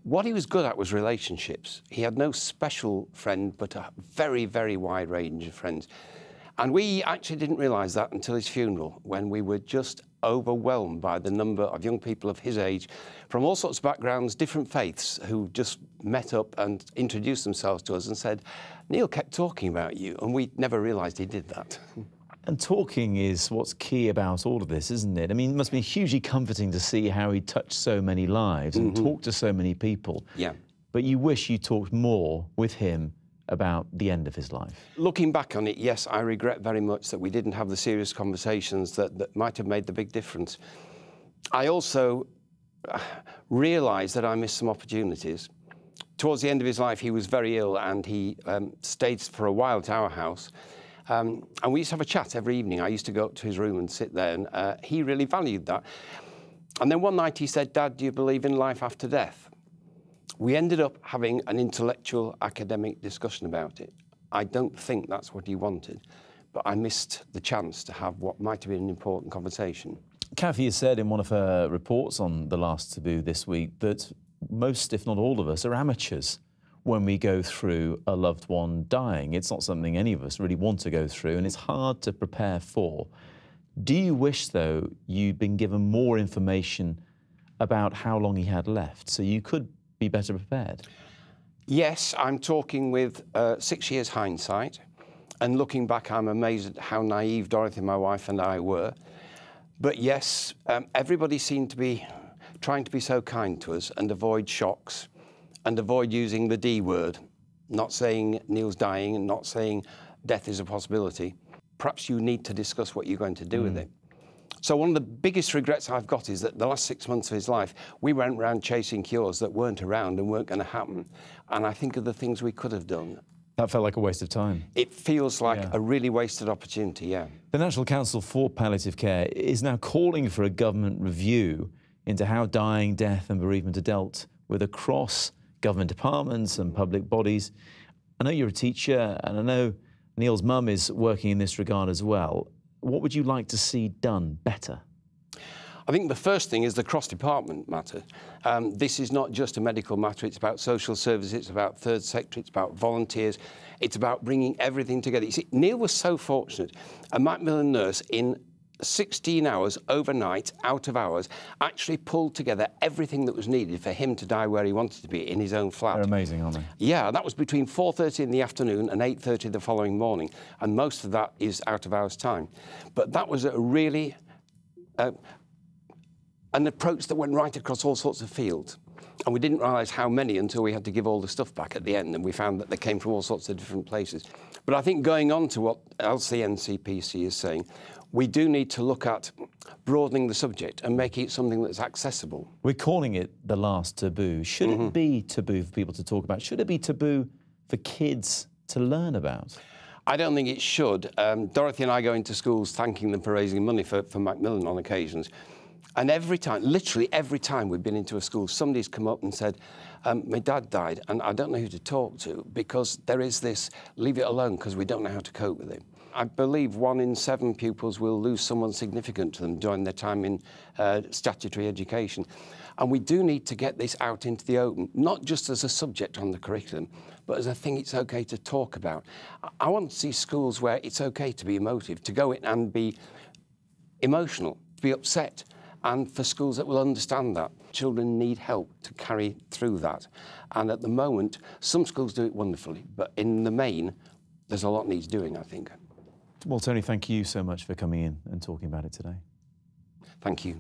What he was good at was relationships. He had no special friend, but a very, very wide range of friends. And we actually didn't realise that until his funeral, when we were just overwhelmed by the number of young people of his age from all sorts of backgrounds, different faiths, who just met up and introduced themselves to us and said, Neil kept talking about you, and we never realised he did that. And talking is what's key about all of this, isn't it? I mean, it must be hugely comforting to see how he touched so many lives and talked to so many people. Yeah. But you wish you talked more with him about the end of his life. Looking back on it, yes, I regret very much that we didn't have the serious conversations that might have made the big difference. I also realised that I missed some opportunities. Towards the end of his life, he was very ill, and he stayed for a while at our house. And we used to have a chat every evening. I used to go up to his room and sit there, and he really valued that. And then one night he said, Dad, do you believe in life after death? We ended up having an intellectual, academic discussion about it. I don't think that's what he wanted, but I missed the chance to have what might have been an important conversation. Kathy has said in one of her reports on The Last Taboo this week that most, if not all of us, are amateurs when we go through a loved one dying. It's not something any of us really want to go through, and it's hard to prepare for. Do you wish, though, you'd been given more information about how long he had left, so you could be better prepared? Yes, I'm talking with 6 years hindsight, and looking back, I'm amazed at how naive Dorothy, my wife, and I were. But yes, everybody seemed to be trying to be so kind to us and avoid shocks and avoid using the D word, not saying Neil's dying and not saying death is a possibility. Perhaps you need to discuss what you're going to do with it. So one of the biggest regrets I've got is that the last 6 months of his life, we went around chasing cures that weren't around and weren't going to happen. And I think of the things we could have done. That felt like a waste of time. It feels like a really wasted opportunity, yeah. The National Council for Palliative Care is now calling for a government review into how dying, death and bereavement are dealt with across government departments and public bodies. I know you're a teacher, and I know Neil's mum is working in this regard as well. What would you like to see done better? I think the first thing is the cross-department matter. This is not just a medical matter, it's about social services, it's about third sector, it's about volunteers, it's about bringing everything together. You see, Neil was so fortunate. A Macmillan nurse in 16 hours, overnight, out of hours, actually pulled together everything that was needed for him to die where he wanted to be, in his own flat. They're amazing, aren't they? Yeah, that was between 4:30 in the afternoon and 8:30 the following morning, and most of that is out of hours time. But that was a really an approach that went right across all sorts of fields. And we didn't realise how many until we had to give all the stuff back at the end, and we found that they came from all sorts of different places. But I think going on to what else the NCPC is saying, we do need to look at broadening the subject and making it something that's accessible. We're calling it The Last Taboo. Should it be taboo for people to talk about? Should it be taboo for kids to learn about? I don't think it should. Dorothy and I go into schools thanking them for raising money for Macmillan on occasions. And every time, literally every time we've been into a school, somebody's come up and said, my dad died and I don't know who to talk to, because there is this, leave it alone because we don't know how to cope with it. I believe 1 in 7 pupils will lose someone significant to them during their time in statutory education. And we do need to get this out into the open, not just as a subject on the curriculum, but as a thing it's okay to talk about. I want to see schools where it's okay to be emotive, to go in and be emotional, to be upset, and for schools that will understand that. Children need help to carry through that. And at the moment, some schools do it wonderfully, but in the main, there's a lot needs doing, I think. Well, Tony, thank you so much for coming in and talking about it today. Thank you.